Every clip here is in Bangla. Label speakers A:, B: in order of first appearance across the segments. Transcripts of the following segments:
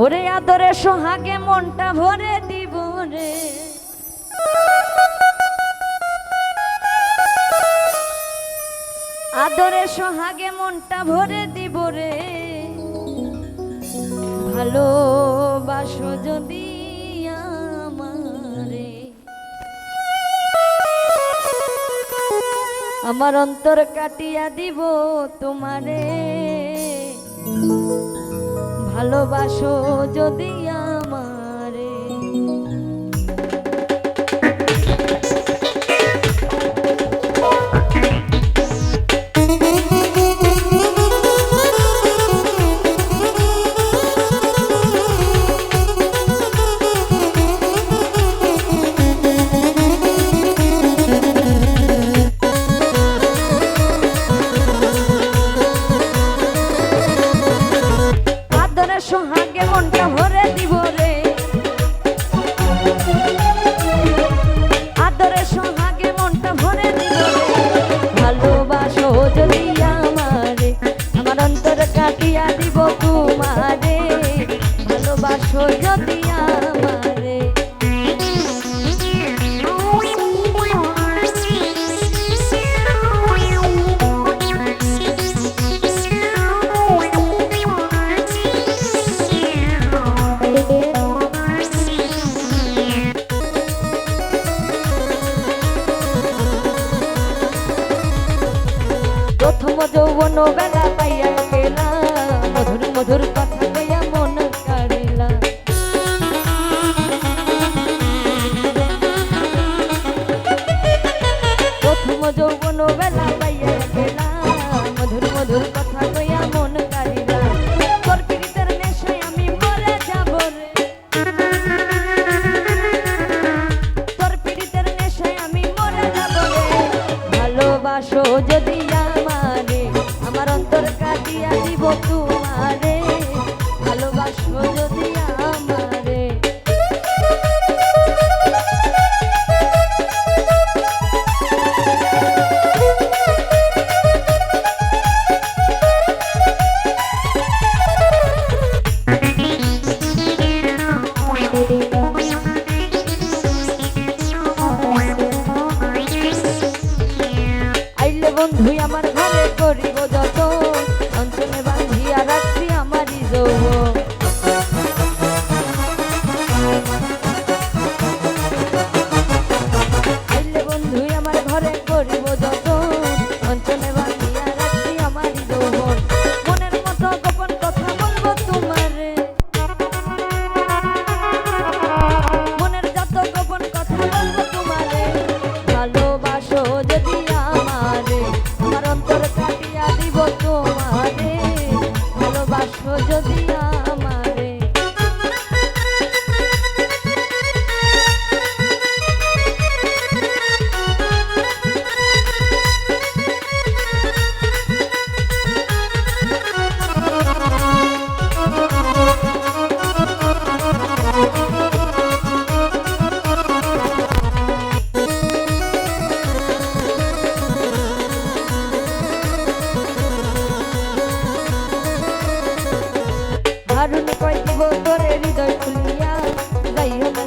A: ওরে আদরে সোহাগে মনটা ভরে দিব রে, আদরে সোহাগে মনটা ভরে দিব রে, ভালোবাসো যদি আমারে, আমার অন্তর কাটিয়া দিব তোমারে, ভালোবাসো যদি আমারে। সোহাগে মনটা ভরে দিব রে, আদরে সোহাগে মনটা ভরে দিব রে, ভালোবাসো যদি আমারে, আমার অন্তর কাটিয়া দিব তোমারে, ভালোবাসো যদি আমারে। প্রথম যৌবন বেলা পাইয়া গেলা, মধুর মধুর কথা কইয়া মন কাড়িলা, প্রথম যৌবন বেলা পাইয়া গেলা, মধুর মধুর কথা কইয়া মন কাড়িলা, তোর পীড়িতের নেশায় আমি মরে যাব রে, তোর পীড়িতের নেশায় আমি মরে যাব রে, ভালোবাসো যদি আমারে, আমার অন্তর কাটিয়া দিব তোমারে, ভালোবাসো যদি আমারে। আইলে বন্ধু আমার ঘরে করিব যত, অঞ্চলে বাঁধিয়া রাখছি আমারই যৌবন, আইলে বন্ধু আমার ঘরে করিব যত, অঞ্চলে বাঁধিয়া রাখছি আমারই যৌবন, মনের মতো গোপন কথা বলবো তোমারে, মনের যত গোপন কথা বলবো তোমারে, ভালোবাসো যদি আমারে, আমার অন্তর কাটিয়া দিব তোমারে, ভালোবাসো যদি আমারে। হারুন কই দিব তোরে হৃদয় খুলিয়া, যাইও না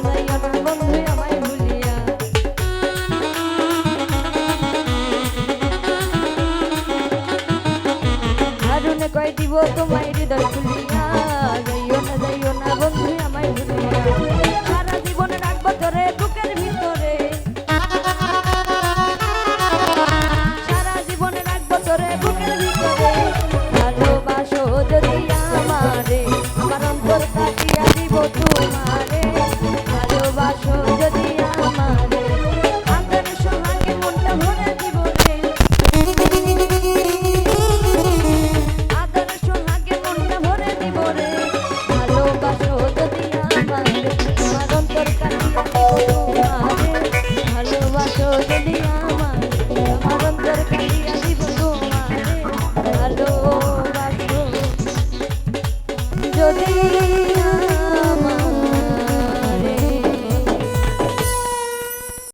A: বন্ধু আমায় ভুলিয়া, হারুন কই দিব তোমায় হৃদয় খুলিয়া, যাইও না বন্ধু আমায় ভুলিয়া, সারা জীবন রাখবো তোরে বুকের ভিতরে, সারা জীবন রাখবো তোরে বুকের ভিতরে, ভালোবাসো যদি আমারে, আমার অন্তর কাটিয়া দিব তোমারে, ভালোবাসো